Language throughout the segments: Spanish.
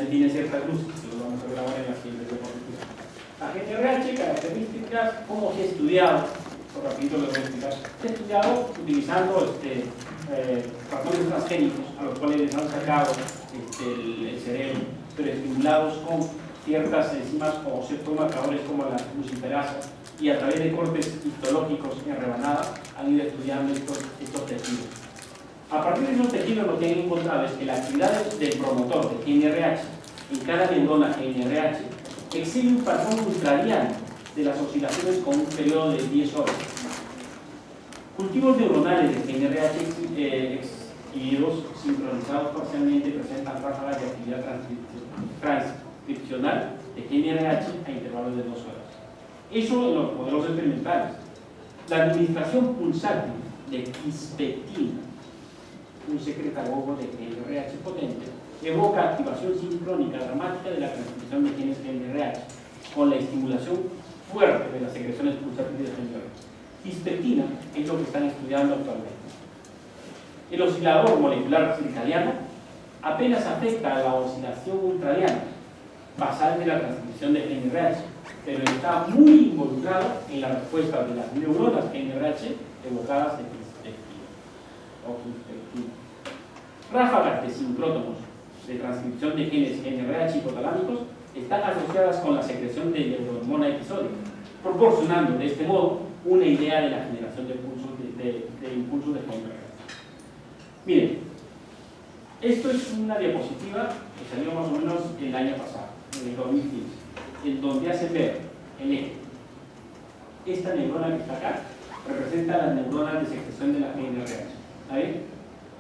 GNRH tiene ciertas luces, que lo vamos a ver ahora en la siguiente diapositiva. La GNRH, características, ¿cómo se ha estudiado? Por rapidito lo voy a explicar. Se ha estudiado utilizando ratones transgénicos a los cuales les han sacado el cerebro, pero estimulados con ciertas enzimas o ciertos marcadores como la luciferasa, y a través de cortes histológicos en rebanada han ido estudiando estos tejidos. A partir de esos tejidos lo que han encontrado es que la actividad del promotor de GNRH en cada neurona GNRH exhibe un patrón ultradiano de las oscilaciones con un periodo de 10 horas. Cultivos neuronales de GNRH exhibidos sincronizados parcialmente presentan ráfagas de actividad transcripcional de GNRH a intervalos de 2 horas. Eso en los modelos experimentales. La administración pulsátil de quispectina, un secretagogo de GNRH potente, evoca activación sincrónica dramática de la transcripción de genes GNRH con la estimulación fuerte de las secreciones pulsátiles de GNRH. Quispectina es lo que están estudiando actualmente. El oscilador molecular circadiano apenas afecta a la oscilación ultradiana basal de la transcripción de GNRH, pero está muy involucrado en la respuesta de las neuronas GNRH evocadas de quispectina. Ráfagas de sincrótonos de transcripción de genes GNRH hipotalámicos están asociadas con la secreción de neurohormona episódica, proporcionando de este modo una idea de la generación de impulsos de GNRH. Miren, esto es una diapositiva que salió más o menos el año pasado, en el 2015, en donde hacen ver el eje. Esta neurona que está acá representa las neuronas de secreción de la GNRH. ¿Ahí?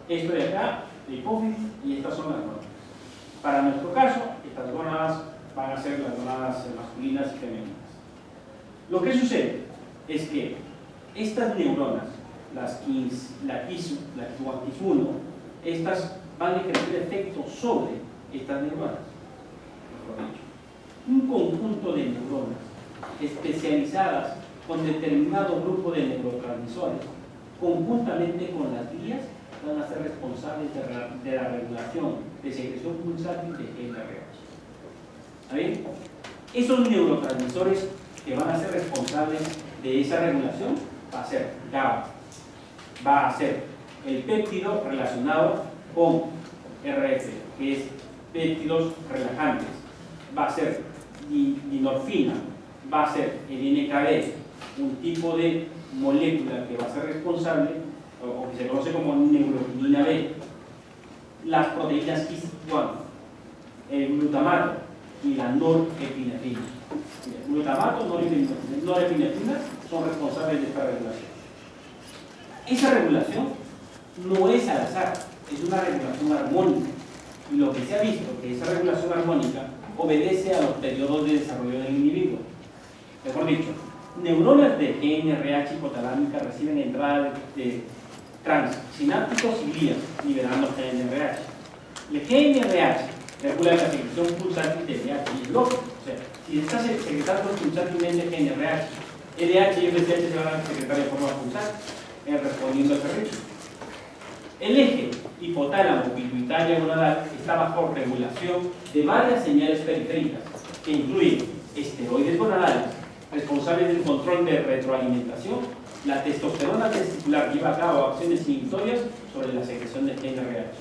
Esto de acá, de hipófisis, y estas son las gónadas. Para nuestro caso, estas gónadas van a ser las gónadas masculinas y femeninas. Lo que sucede es que estas neuronas, la KIS1, estas van a ejercer efecto sobre estas neuronas. Mejor dicho, un conjunto de neuronas especializadas con determinado grupo de neurotransmisores, conjuntamente con las vías, van a ser responsables de la regulación de secreción pulsátil de GNRH. ¿Está bien? Esos neurotransmisores que van a ser responsables de esa regulación va a ser GABA, va a ser el péptido relacionado con RF, que es péptidos relajantes, va a ser dinorfina, va a ser el NKB, un tipo de molécula que va a ser responsable, o que se conoce como neuroquinina B, las proteínas KIS1, el glutamato y la norepinefrina. El glutamato, norepinefrina son responsables de esta regulación. Esa regulación no es al azar, es una regulación armónica. Y lo que se ha visto que esa regulación armónica obedece a los periodos de desarrollo del individuo. Mejor dicho, neuronas de GNRH hipotalámica reciben entrada de transsinápticos y glías, liberando GNRH. El GNRH regula la secreción pulsátil de LH, y es lógico. O sea, si estás secretando pulsátilmente GNRH, LH y FSH se van a secretar de forma pulsátil, respondiendo a ese ritmo. El eje hipotálamo pituitaria gonadal está bajo regulación de varias señales periféricas que incluyen esteroides gonadales, responsables del control de retroalimentación. La testosterona testicular lleva a cabo acciones inhibitorias sobre la secreción de GNRH.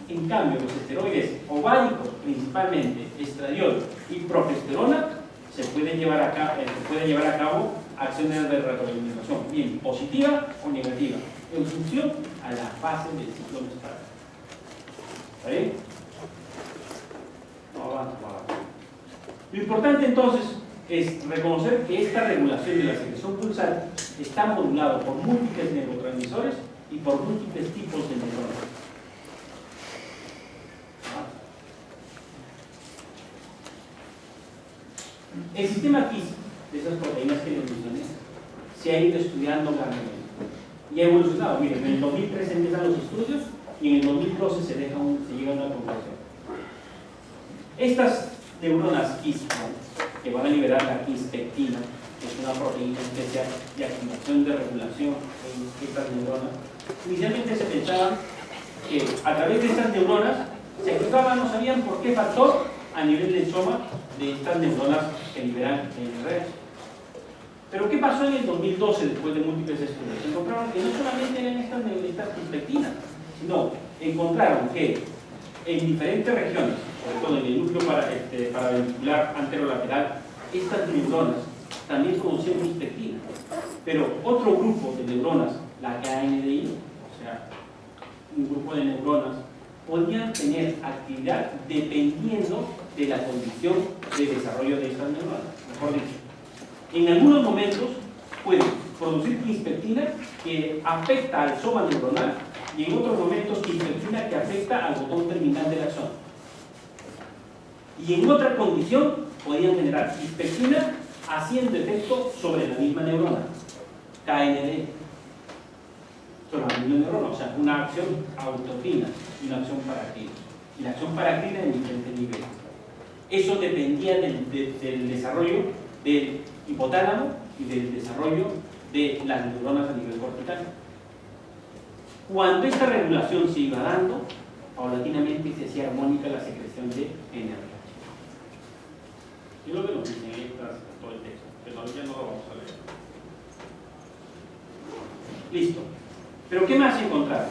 En cambio, los esteroides ováricos, principalmente estradiol y progesterona, se pueden llevar a cabo acciones de retroalimentación, bien positiva o negativa, en función a la fase del ciclo menstrual. ¿Está bien? No avanzo. Lo importante entonces es reconocer que esta regulación de la secreción pulsar está modulado por múltiples neurotransmisores y por múltiples tipos de neuronas. El sistema KIS de esas proteínas que les mencioné se ha ido estudiando grandemente y ha evolucionado. Miren, en el 2013 empiezan los estudios y en el 2012 se llega a una conclusión. Estas neuronas KIS que van a liberar la quispectina, que es una proteína especial de activación de regulación en estas neuronas, inicialmente se pensaba que a través de estas neuronas se activaban, no sabían por qué factor, a nivel del soma de estas neuronas que liberan NRH. Pero ¿qué pasó en el 2012 después de múltiples estudios? Encontraron que no solamente eran estas quispectinas, sino encontraron que en diferentes regiones, sobre todo en el núcleo paraventricular anterolateral, estas neuronas también producían quispectina. Pero otro grupo de neuronas, la KNDI, o sea, un grupo de neuronas, podían tener actividad dependiendo de la condición de desarrollo de estas neuronas. Mejor dicho, en algunos momentos pueden producir quispectina que afecta al soma neuronal y en otros momentos quispectina que afecta al botón terminal del axón. Y en otra condición podían generar quispectina haciendo efecto sobre la misma neurona, KND, sobre la misma neurona, o sea, una acción autocrina y una acción paracrina. Y la acción paracrina en diferentes niveles. Eso dependía del desarrollo del hipotálamo y del desarrollo de las neuronas a nivel cortical. Cuando esta regulación se iba dando, paulatinamente se hacía armónica la secreción de NRH. Yo lo que nos dice en todo el texto, pero ya no lo vamos a leer. Listo. ¿Pero qué más encontraron?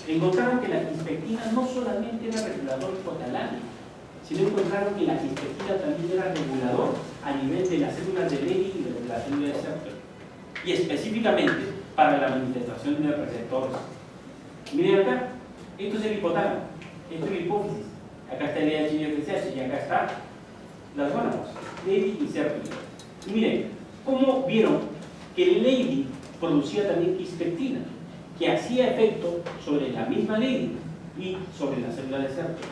Encontraron que la quispectina no solamente era regulador hipotalámico, sino encontraron que la quispectina también era regulador a nivel de las células de Leydig y de las células de Sertoli, y específicamente para la manifestación de receptores. Miren acá, esto es el hipotálamo, esto es la hipófisis, acá está el LH y el FSH, y acá está las gónadas, Leydig y Sertoli. Y miren, ¿cómo vieron que el Leydig producía también quispectina, que hacía efecto sobre la misma Leydig y sobre la célula de Sertoli?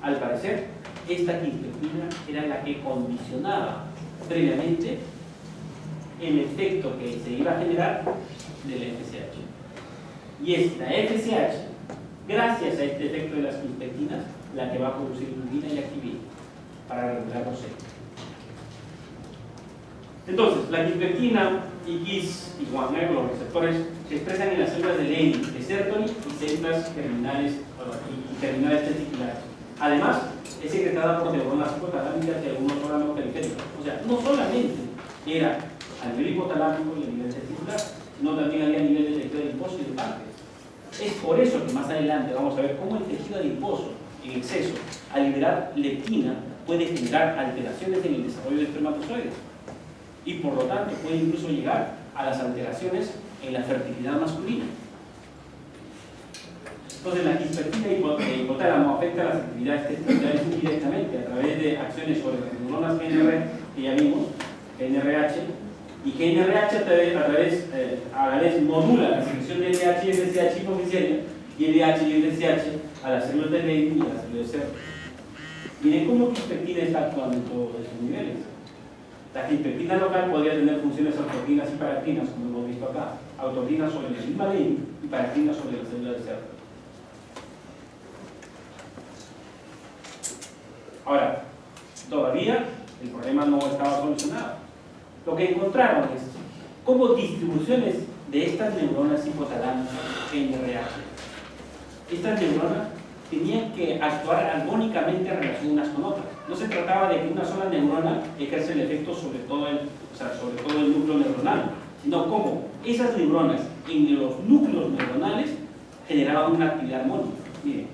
Al parecer, esta quispectina era la que condicionaba previamente el efecto que se iba a generar del FSH. Y es la FSH, gracias a este efecto de las quispectinas, la que va a producir glubina y activina para regular los ciclos. Entonces, la quispectina y Gis y Wagner, los receptores, se expresan en las células de Leydig, de Sertoli y células terminales y terminales testiculares. Además, es secretada por neuronas hipotalámicas y algunos órganos periféricos. O sea, no solamente era a nivel hipotalámico y a nivel testicular, sino también había a nivel de tejido adiposo y de páncreas. Es por eso que más adelante vamos a ver cómo el tejido adiposo en exceso, al liberar leptina, puede generar alteraciones en el desarrollo de espermatozoides. Y por lo tanto puede incluso llegar a las alteraciones en la fertilidad masculina. Entonces, la quispectina hipotálamo afecta las actividades testiculares indirectamente a través de acciones sobre las neuronas GNR, que ya vimos, GNRH, y GNRH a la vez modula la secreción de LH y FSH hipoficiaria y LH y FSH a las células de Leydig y a las células de Sertoli. Miren cómo quispectina está actuando en todos esos niveles. La quispectina local podría tener funciones autocrinas y paracrinas, como hemos visto acá, autocrinas sobre la misma Leydig y paracrinas sobre las células de Sertoli. Ahora, todavía el problema no estaba solucionado. Lo que encontraron es cómo distribuciones de estas neuronas hipotalámicas NRH. Estas neuronas tenían que actuar armónicamente en relación unas con otras. No se trataba de que una sola neurona ejerce el efecto sobre todo el núcleo neuronal, sino cómo esas neuronas en los núcleos neuronales generaban una actividad armónica. Miren,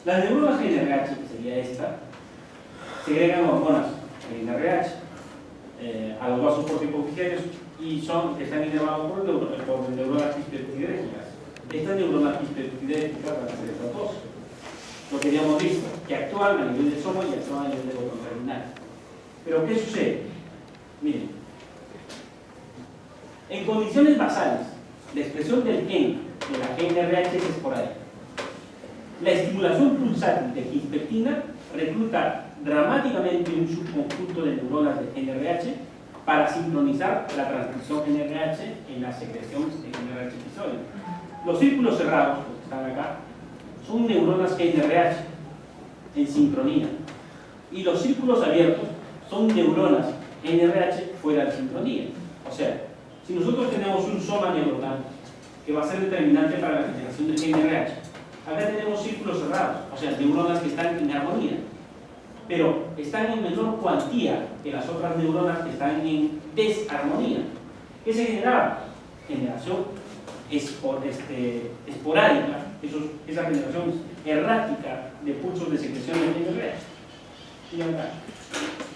las neuronas GNRH, que sería esta, segregan hormonas GNRH a los vasos portihipofisiarios y están inervados por neuronas quispeptidérgicas. Estas neuronas quispeptidérgicas van a ser estas dos. Lo que habíamos visto, que actúan a nivel del soma y actúan a nivel del botón terminal. Pero ¿qué sucede? Miren, en condiciones basales, la expresión del gen de la GNRH es esporádica. La estimulación pulsátil de quispectina recluta dramáticamente un subconjunto de neuronas de GNRH para sincronizar la transcripción GNRH en la secreción de GNRH episodio. Los círculos cerrados, los que están acá, son neuronas GNRH en sincronía. Y los círculos abiertos son neuronas GNRH fuera de sincronía. O sea, si nosotros tenemos un soma neuronal que va a ser determinante para la generación de GNRH Acá tenemos círculos cerrados, o sea, neuronas que están en armonía, pero están en menor cuantía que las otras neuronas que están en desarmonía. ¿Qué se generaba? Generación esporádica, esa generación errática de pulsos de secreción de GNRH.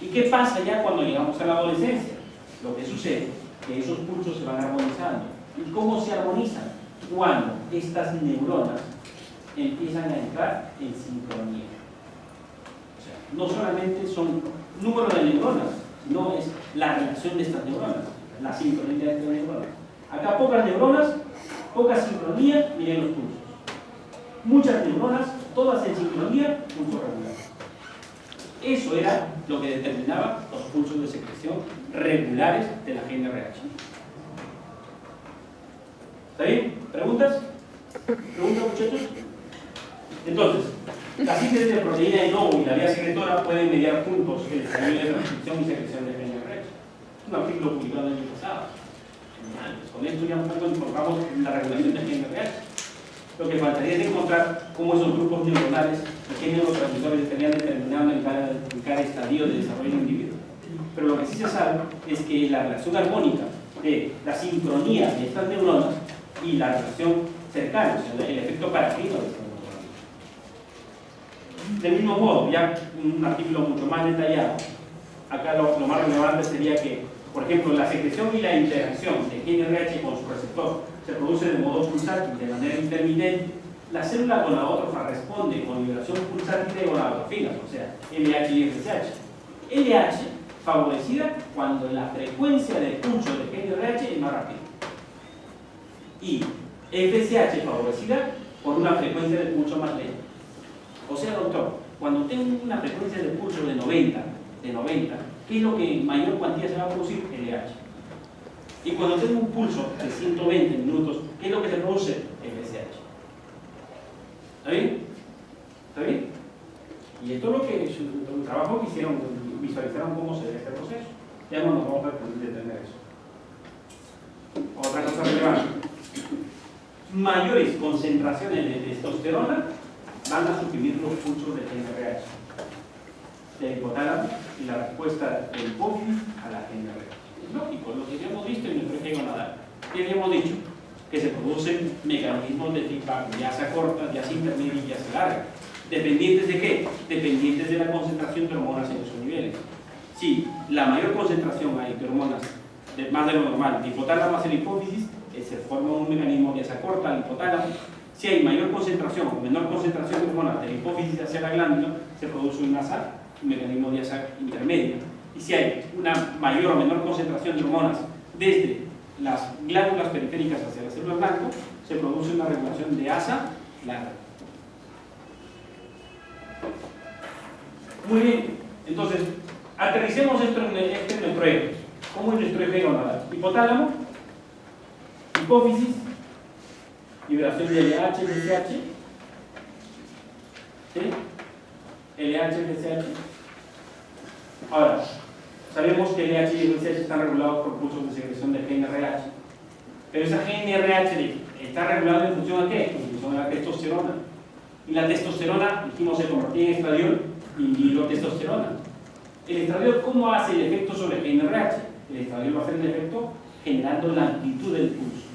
¿Y qué pasa ya cuando llegamos a la adolescencia? Lo que sucede es que esos pulsos se van armonizando. ¿Y cómo se armonizan? Cuando estas neuronas empiezan a entrar en sincronía. O sea, no solamente son número de neuronas, sino es la relación de estas neuronas, la sincronía de estas neuronas. Acá pocas neuronas, poca sincronía, miren los pulsos. Muchas neuronas, todas en sincronía, pulso regular. Eso era lo que determinaba los pulsos de secreción regulares de la GNRH. ¿Está bien? ¿Preguntas? ¿Preguntas, muchachos? Entonces, la síntesis de proteína de novo y la vía secretora pueden mediar juntos el desarrollo de transcripción y secreción de GNRH. Es un artículo publicado el año pasado. Genial. Pues con esto ya un poco informamos la regulación de GNRH. Lo que faltaría es encontrar cómo esos grupos neuronales y qué neurotransmisores estarían determinando en cada estadio de desarrollo del individuo. Pero lo que sí se sabe es que la relación armónica de la sincronía de estas neuronas y la relación cercana, o sea, el efecto paracrino de estas neuronas. Del mismo modo, ya un artículo mucho más detallado, acá lo más relevante sería que, por ejemplo, la secreción y la interacción de GNRH con su receptor se produce de modo pulsátil, de manera intermitente. La célula gonadótrofa responde con liberación pulsátil de gonadotrofinas, o sea, LH y FSH. LH favorecida cuando la frecuencia de pulso de GNRH es más rápida. Y FSH favorecida por una frecuencia de pulso más lenta. O sea, doctor, cuando tengo una frecuencia de pulso de 90, ¿qué es lo que en mayor cuantía se va a producir? LH. Y cuando tengo un pulso de 120 minutos, ¿qué es lo que se produce? FSH. ¿Está bien? ¿Está bien? Y esto es lo que el trabajo que hicieron, visualizaron cómo se ve este proceso. Ya no nos vamos a detener eso. Otra cosa relevante. Mayores concentraciones de testosterona van a suprimir los pulsos de GNRH, del hipotálamo y la respuesta del hipófisis a la GNRH. Es lógico, lo que ya hemos visto en nuestro eje gonadal. Ya habíamos dicho que se producen mecanismos de feedback, ya sea corta, ya sea intermedia y ya sea larga. ¿Dependientes de qué? Dependientes de la concentración de hormonas en esos niveles. Si la mayor concentración hay de hormonas, más de lo normal, de hipotálamo hacia la hipófisis, se forma un mecanismo ya sea corta al hipotálamo. Si hay mayor concentración o menor concentración de hormonas de la hipófisis hacia la glándula, se produce un nasal, un mecanismo de asa intermedia. Y si hay una mayor o menor concentración de hormonas desde las glándulas periféricas hacia la célula blanco, se produce una regulación de asa larga. Muy bien, entonces, aterricemos esto en nuestro eje. ¿Cómo es nuestro eje gonadal? Hipotálamo, hipófisis, liberación de LH, FSH, ¿sí? LH, FSH. Ahora, sabemos que LH y FSH están regulados por pulsos de secreción de GNRH, pero esa GNRH está regulada en función a qué? En función a la testosterona. Y la testosterona, dijimos, se convertía en estradiol y dihidrotestosterona. El estradiol, ¿cómo hace el efecto sobre GNRH? El estradiol va a hacer el efecto generando la amplitud del pulso.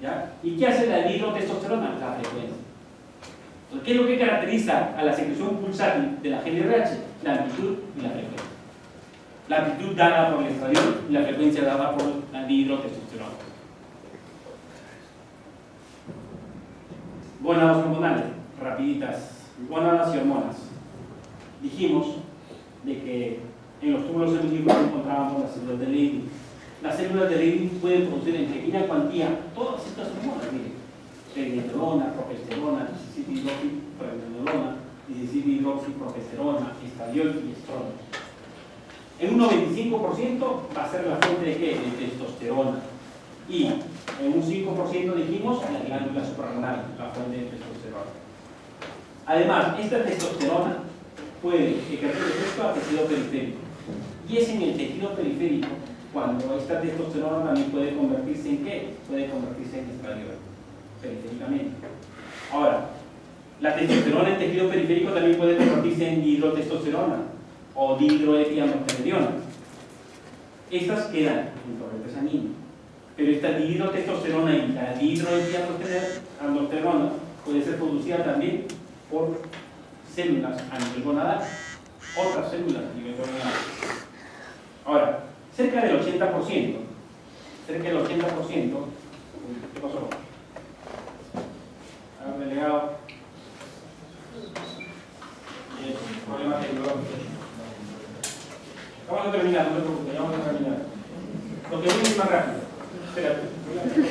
¿Ya? ¿Y qué hace la dihidrotestosterona? La frecuencia. Entonces, ¿qué es lo que caracteriza a la secreción pulsátil de la GNRH? La amplitud y la frecuencia. La amplitud dada por el estradiol y la frecuencia dada por la dihidrotestosterona. Gónadas hormonales, rapiditas. Gónadas y hormonas. Dijimos de que en los túbulos semilinguales encontrábamos las células de Leydig. Las células de Leydig pueden producir en pequeña cuantía todas estas hormonas, miren, pregnenolona, progesterona, 17-hidroxipregnenolona, 17-hidroxiprogesterona, estradiol y estrógeno. En un 95% va a ser la fuente de ¿qué? De testosterona. Y en un 5% dijimos la glándula suprarrenal, la fuente de testosterona. Además, esta testosterona puede ejercer efecto al tejido periférico. Y es en el tejido periférico cuando esta testosterona también puede convertirse en ¿qué? Puede convertirse en estradiol, periféricamente. Ahora, la testosterona en tejido periférico también puede convertirse en dihidrotestosterona o dihidroepiandrosterona. Estas quedan en torrente sanguíneo, pero esta dihidrotestosterona y la dihidroepiandrosterona puede ser producida también por células a nivel gonadal, otras células a nivel gonadal. Ahora, cerca del 80%, ¿qué pasó? Ha delegado problemas tecnológicos. Vamos a terminar, no te preocupes, vamos a terminar. Lo que voy a ir más rápido. Espérate, voy a poner